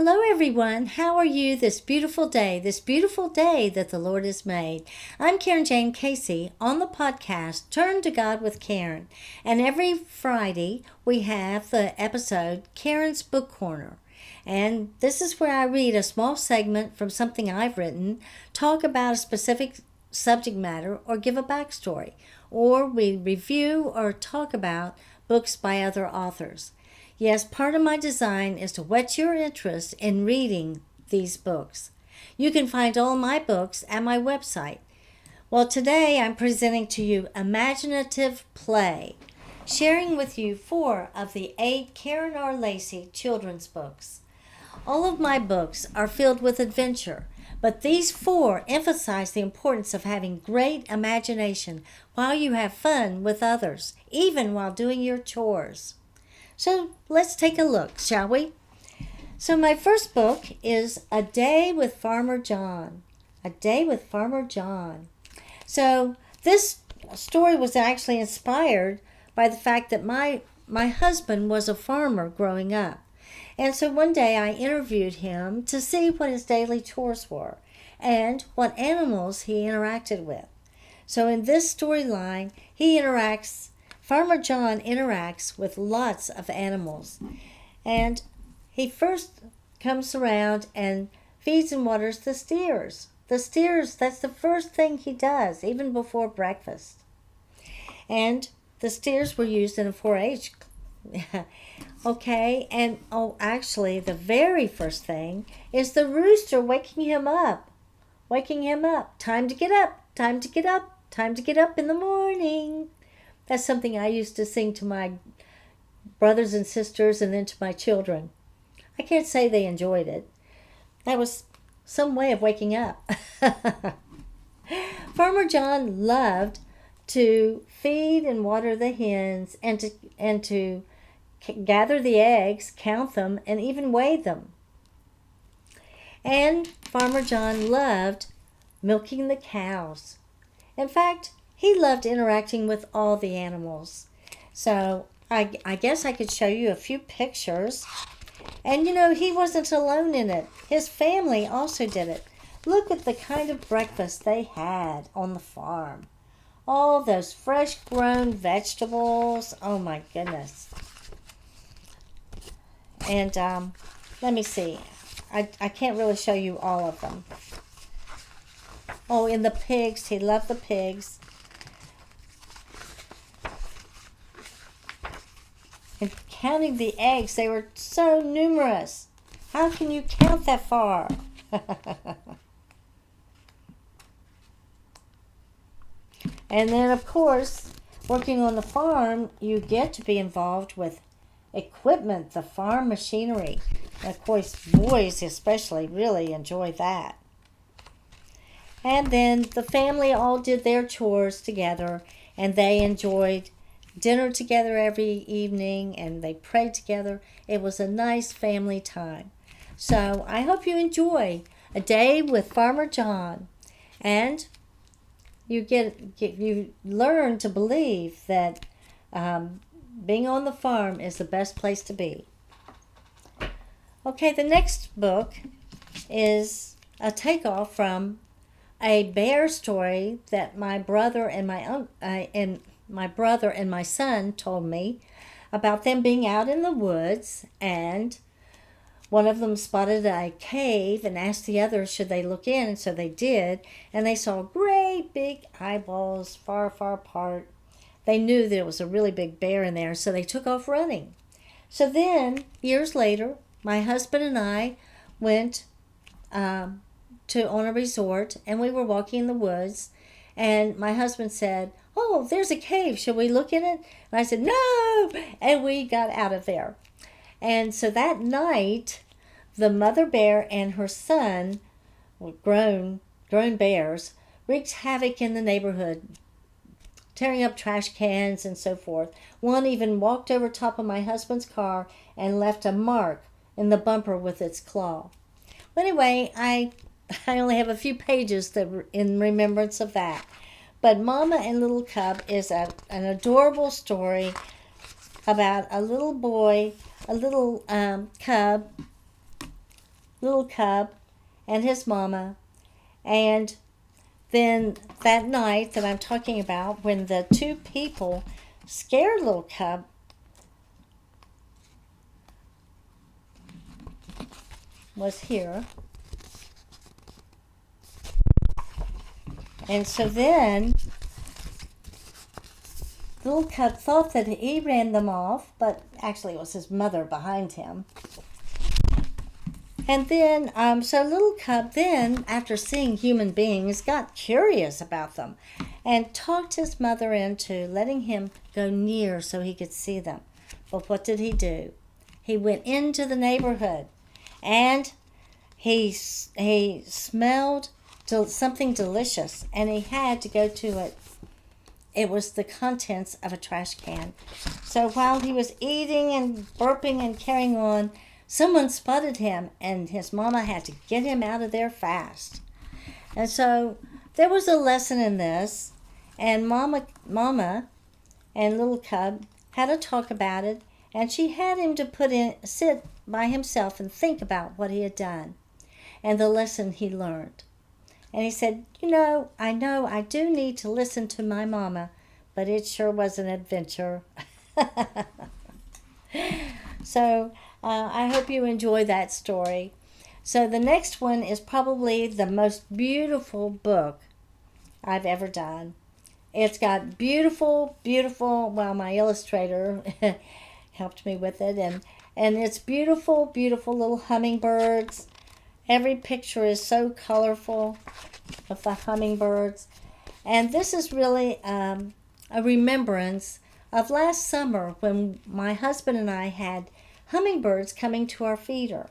Hello, everyone. How are you this beautiful day that the Lord has made? I'm Karen Jane Casey on the podcast Turn to God with Karen. And every Friday we have the episode Karen's Book Corner. And this is where I read a small segment from something I've written, talk about a specific subject matter, or give a backstory. Or we review or talk about books by other authors. Yes, part of my design is to whet your interest in reading these books. You can find all my books at my website. Well, today I'm presenting to you Imaginative Play, sharing with you 4 of the 8 KarenRLacyChildrens's books. All of my books are filled with adventure, but these 4 emphasize the importance of having great imagination while you have fun with others, even while doing your chores. So let's take a look, shall we? So my first book is A Day with Farmer John. A Day with Farmer John. So this story was actually inspired by the fact that my husband was a farmer growing up. And so one day I interviewed him to see what his daily chores were and what animals he interacted with. So in this storyline, Farmer John interacts with lots of animals. And he first comes around and feeds and waters the steers. The steers, that's the first thing he does, even before breakfast. And the steers were used in a 4-H. Okay, and actually, the very first thing is the rooster waking him up. Time to get up, time to get up, time to get up in the morning. That's something I used to sing to my brothers and sisters and then to my children. I can't say they enjoyed it. That was some way of waking up. Farmer John loved to feed and water the hens and to gather the eggs, count them, and even weigh them. And Farmer John loved milking the cows. In fact, he loved interacting with all the animals. So I guess I could show you a few pictures. And he wasn't alone in it. His family also did it. Look at the kind of breakfast they had on the farm. All those fresh grown vegetables. Oh my goodness. And let me see. I can't really show you all of them. Oh, and the pigs. He loved the pigs. And counting the eggs, they were so numerous. How can you count that far? And then, of course, working on the farm, you get to be involved with equipment, the farm machinery. And of course, boys especially really enjoy that. And then the family all did their chores together, and they enjoyed dinner together every evening, and they prayed together. It was a nice family time. So I hope you enjoy A Day with Farmer John, and you learn to believe that being on the farm is the best place to be. Okay, the next book is a takeoff from a bear story that my brother and my son told me about them being out in the woods, and one of them spotted a cave and asked the others should they look in, and so they did, and they saw great big eyeballs far, far apart. They knew that it was a really big bear in there, so they took off running. So then, years later, my husband and I went on a resort, and we were walking in the woods, and my husband said, "Oh, there's a cave. Shall we look in it?" And I said, "No!" And we got out of there. And so that night, the mother bear and her son, grown bears, wreaked havoc in the neighborhood, tearing up trash cans and so forth. One even walked over top of my husband's car and left a mark in the bumper with its claw. Well, anyway, I only have a few pages in remembrance of that. But Mama and Little Cub is an adorable story about a little boy, a little cub Little Cub and his mama. And then that night that I'm talking about, when the two people scared Little Cub, was here. And so then Little Cub thought that he ran them off, but actually it was his mother behind him. And then, so Little Cub then, after seeing human beings, got curious about them and talked his mother into letting him go near so he could see them. But what did he do? He went into the neighborhood and he smelled something delicious, and he had to go to it. It was the contents of a trash can. So while he was eating and burping and carrying on, someone spotted him, and his mama had to get him out of there fast. And so there was a lesson in this, and Mama and Little Cub had a talk about it, and she had him to sit by himself and think about what he had done and the lesson he learned. And he said, I know I do need to listen to my mama, but it sure was an adventure. So I hope you enjoy that story. So the next one is probably the most beautiful book I've ever done. It's got beautiful, my illustrator helped me with it, and it's beautiful little hummingbirds. Every picture is so colorful of the hummingbirds. And this is really a remembrance of last summer when my husband and I had hummingbirds coming to our feeder.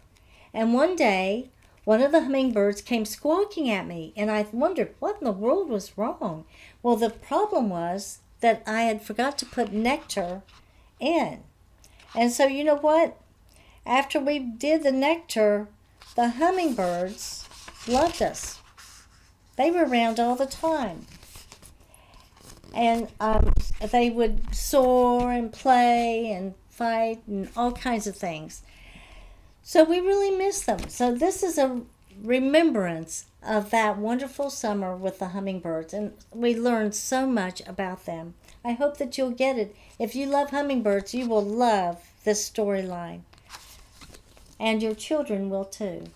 And one day, one of the hummingbirds came squawking at me, and I wondered what in the world was wrong. Well, the problem was that I had forgot to put nectar in. And so you know what? After we did the nectar, the hummingbirds loved us. They were around all the time. And they would soar and play and fight and all kinds of things. So we really miss them. So this is a remembrance of that wonderful summer with the hummingbirds. And we learned so much about them. I hope that you'll get it. If you love hummingbirds, you will love this storyline. And your children will too.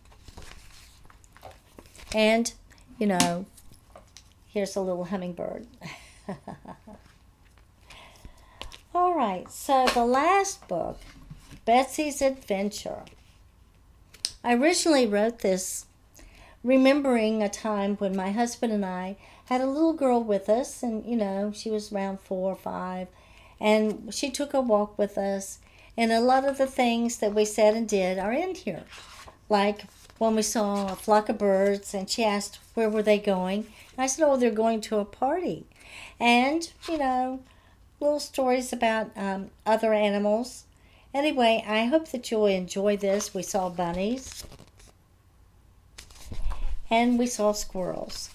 And, here's a little hummingbird. All right, so the last book, Betsy's Adventure. I originally wrote this remembering a time when my husband and I had a little girl with us, and, she was around 4 or 5, and she took a walk with us. And a lot of the things that we said and did are in here. Like when we saw a flock of birds and she asked where were they going. And I said, they're going to a party. And, little stories about other animals. Anyway, I hope that you'll enjoy this. We saw bunnies. And we saw squirrels.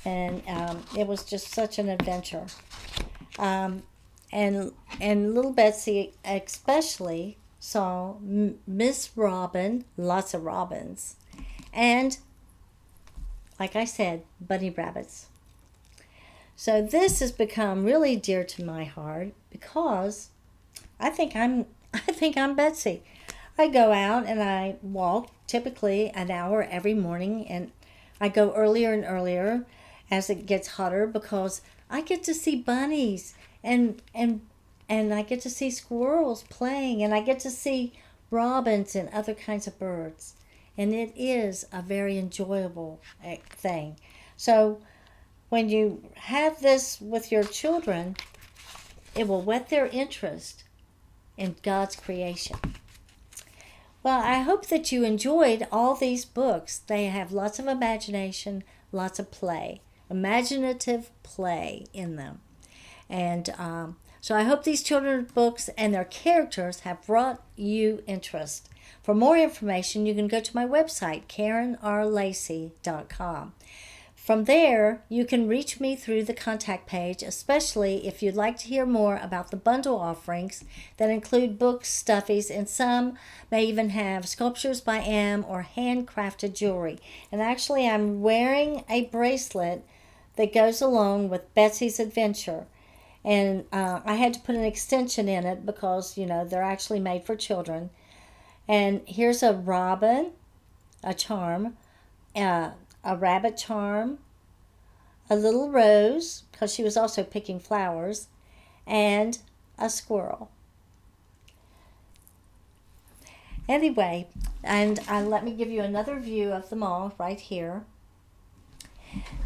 And it was just such an adventure. And little Betsy especially saw Miss Robin, lots of robins, and, like I said, bunny rabbits. So this has become really dear to my heart because I think I'm Betsy. I go out and I walk typically an hour every morning, and I go earlier and earlier as it gets hotter because I get to see bunnies. And I get to see squirrels playing, and I get to see robins and other kinds of birds. And it is a very enjoyable thing. So when you have this with your children, it will whet their interest in God's creation. Well, I hope that you enjoyed all these books. They have lots of imagination, lots of play, imaginative play in them. And so I hope these children's books and their characters have brought you interest. For more information, you can go to my website, KarenRLacy.com. From there, you can reach me through the contact page, especially if you'd like to hear more about the bundle offerings that include books, stuffies, and some may even have sculptures by Am or handcrafted jewelry. And actually, I'm wearing a bracelet that goes along with Betsy's Adventure. And I had to put an extension in it because, they're actually made for children. And here's a robin, a charm, a rabbit charm, a little rose, because she was also picking flowers, and a squirrel. Anyway, and let me give you another view of them all right here.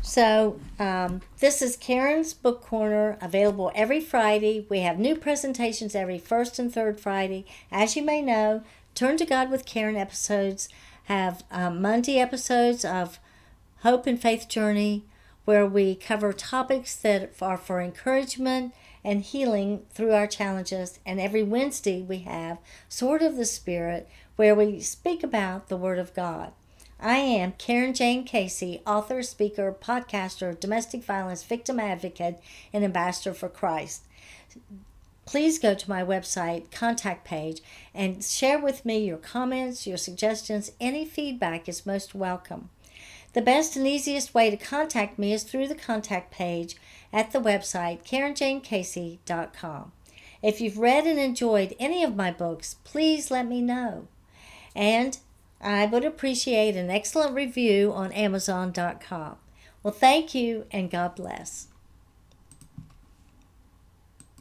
So this is Karen's Book Corner, available every Friday. We have new presentations every first and third Friday. As you may know, Turn to God with Karen episodes have Monday episodes of Hope and Faith Journey, where we cover topics that are for encouragement and healing through our challenges. And every Wednesday we have Sword of the Spirit, where we speak about the Word of God. I am Karen Jane Casey, author, speaker, podcaster, domestic violence victim advocate, and ambassador for Christ. Please go to my website contact page and share with me your comments, your suggestions. Any feedback is most welcome. The best and easiest way to contact me is through the contact page at the website KarenJaneCasey.com. If you've read and enjoyed any of my books, please let me know. And I would appreciate an excellent review on Amazon.com. Well, thank you and God bless.